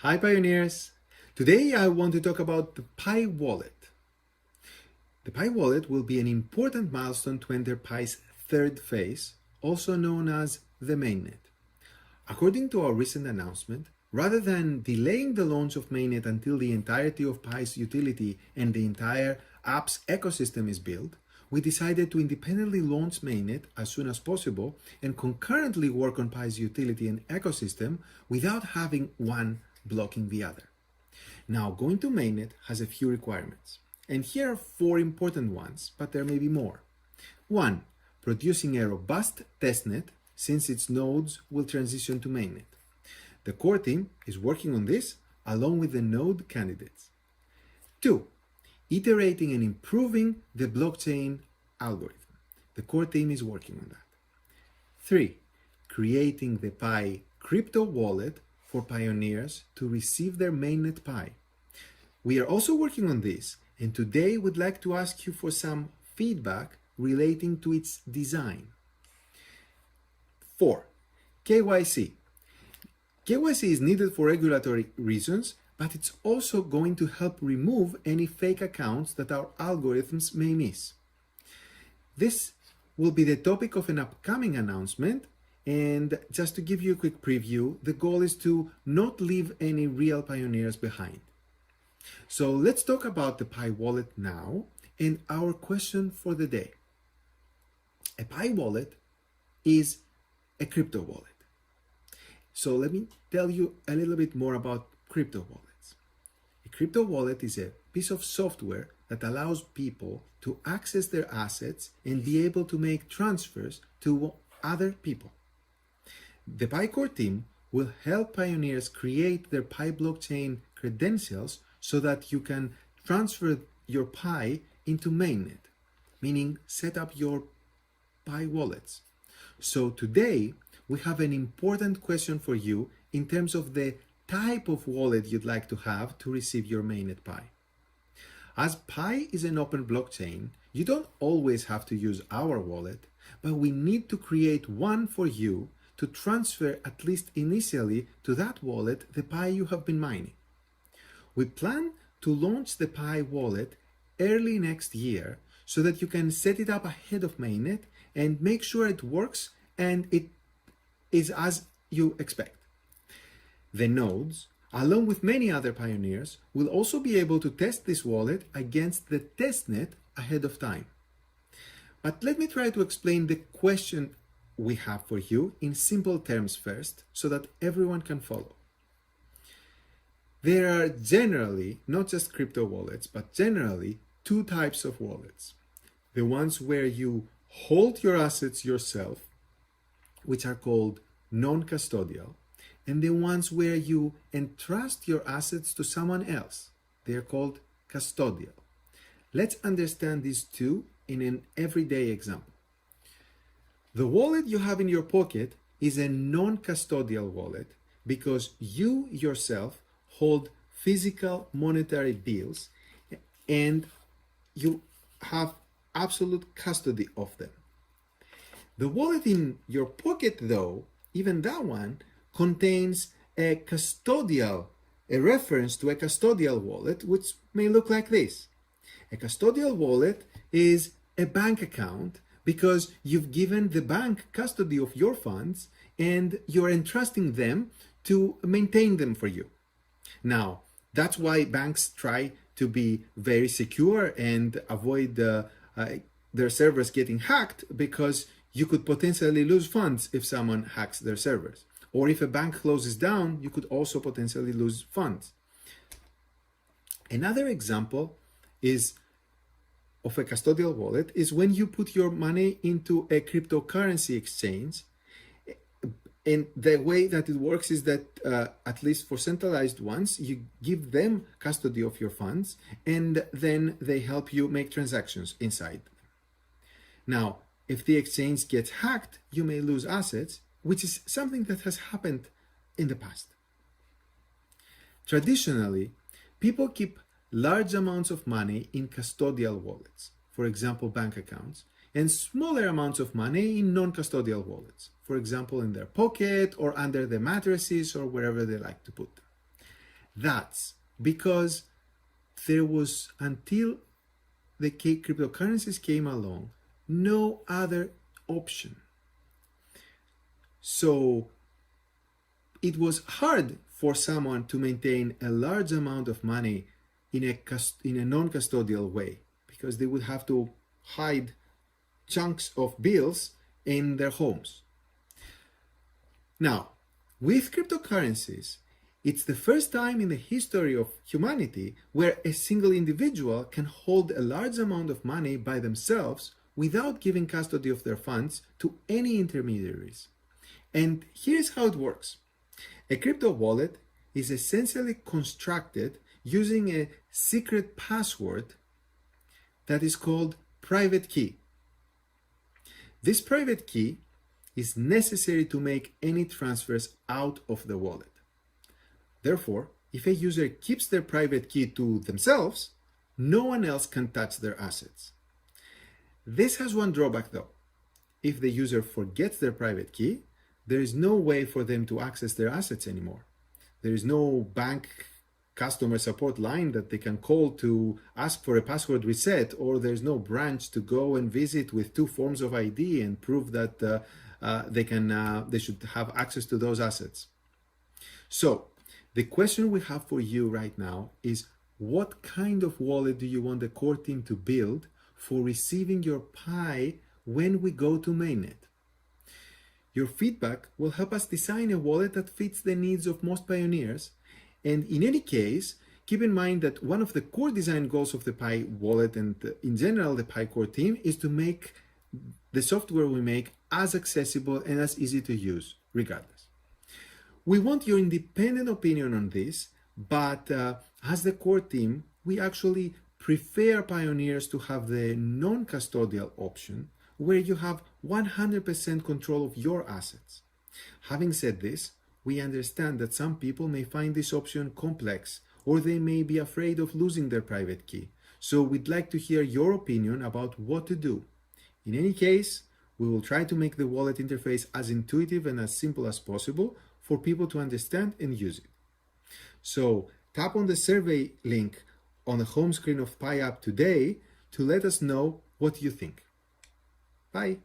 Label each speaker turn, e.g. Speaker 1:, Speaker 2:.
Speaker 1: Hi Pioneers! Today I want to talk about the Pi wallet. The Pi wallet will be an important milestone to enter Pi's third phase, also known as the Mainnet. According to our recent announcement, rather than delaying the launch of Mainnet until the entirety of Pi's utility and the entire app's ecosystem is built, we decided to independently launch Mainnet as soon as possible and concurrently work on Pi's utility and ecosystem without having one blocking the other. Now, going to Mainnet has a few requirements, and here are 4 important ones, but there may be more. 1. Producing a robust testnet since its nodes will transition to Mainnet. The core team is working on this along with the node candidates. 2. Iterating and improving the blockchain algorithm. The core team is working on that. 3. Creating the Pi crypto wallet for pioneers to receive their Mainnet Pi. We are also working on this, and today we'd like to ask you for some feedback relating to its design. 4. KYC. KYC is needed for regulatory reasons, but it's also going to help remove any fake accounts that our algorithms may miss. This will be the topic of an upcoming announcement, and just to give you a quick preview, the goal is to not leave any real pioneers behind. So let's talk about the Pi wallet now and our question for the day. A Pi wallet is a crypto wallet. So let me tell you a little bit more about crypto wallets. A crypto wallet is a piece of software that allows people to access their assets and be able to make transfers to other people. The Pi core team will help pioneers create their Pi blockchain credentials so that you can transfer your Pi into Mainnet, meaning set up your Pi wallets. So today we have an important question for you in terms of the type of wallet you'd like to have to receive your Mainnet Pi. As Pi is an open blockchain, you don't always have to use our wallet, but we need to create one for you to transfer, at least initially, to that wallet the Pi you have been mining. We plan to launch the Pi wallet early next year so that you can set it up ahead of Mainnet and make sure it works and it is as you expect. The nodes, along with many other pioneers, will also be able to test this wallet against the testnet ahead of time. But let me try to explain the question we have for you in simple terms first so that everyone can follow. There are generally, not just crypto wallets, but generally 2 types of wallets. The ones where you hold your assets yourself, which are called non-custodial, and the ones where you entrust your assets to someone else. They are called custodial. Let's understand these 2 in an everyday example. The wallet you have in your pocket is a non-custodial wallet because you yourself hold physical monetary bills and you have absolute custody of them. The wallet in your pocket, though, even that one, contains a reference to a custodial wallet, which may look like this. A custodial wallet is a bank account because you've given the bank custody of your funds and you're entrusting them to maintain them for you. Now, that's why banks try to be very secure and avoid their servers getting hacked, because you could potentially lose funds if someone hacks their servers. Or if a bank closes down, you could also potentially lose funds. Another example of a custodial wallet is when you put your money into a cryptocurrency exchange. And the way that it works is that, at least for centralized ones, you give them custody of your funds and then they help you make transactions inside. Now, if the exchange gets hacked, you may lose assets, which is something that has happened in the past. Traditionally, people keep large amounts of money in custodial wallets, for example, bank accounts, and smaller amounts of money in non-custodial wallets, for example, in their pocket or under their mattresses or wherever they like to put them. That's because there was, until the cryptocurrencies came along, no other option. So it was hard for someone to maintain a large amount of money in a non-custodial way, because they would have to hide chunks of bills in their homes. Now, with cryptocurrencies, it's the first time in the history of humanity where a single individual can hold a large amount of money by themselves without giving custody of their funds to any intermediaries. And here's how it works. A crypto wallet is essentially constructed using a secret password that is called private key. This private key is necessary to make any transfers out of the wallet. Therefore, if a user keeps their private key to themselves, no one else can touch their assets. This has one drawback though. If the user forgets their private key, there is no way for them to access their assets anymore. There is no bank customer support line that they can call to ask for a password reset, or there's no branch to go and visit with 2 forms of ID and prove that they should have access to those assets. So the question we have for you right now is, what kind of wallet do you want the core team to build for receiving your Pi when we go to Mainnet? Your feedback will help us design a wallet that fits the needs of most pioneers. And in any case, keep in mind that one of the core design goals of the Pi wallet and in general the Pi core team is to make the software we make as accessible and as easy to use, regardless. We want your independent opinion on this, but as the core team, we actually prefer pioneers to have the non-custodial option, where you have 100% control of your assets. Having said this, we understand that some people may find this option complex, or they may be afraid of losing their private key. So we'd like to hear your opinion about what to do. In any case, we will try to make the wallet interface as intuitive and as simple as possible for people to understand and use it. So tap on the survey link on the home screen of Pi app today to let us know what you think. Bye.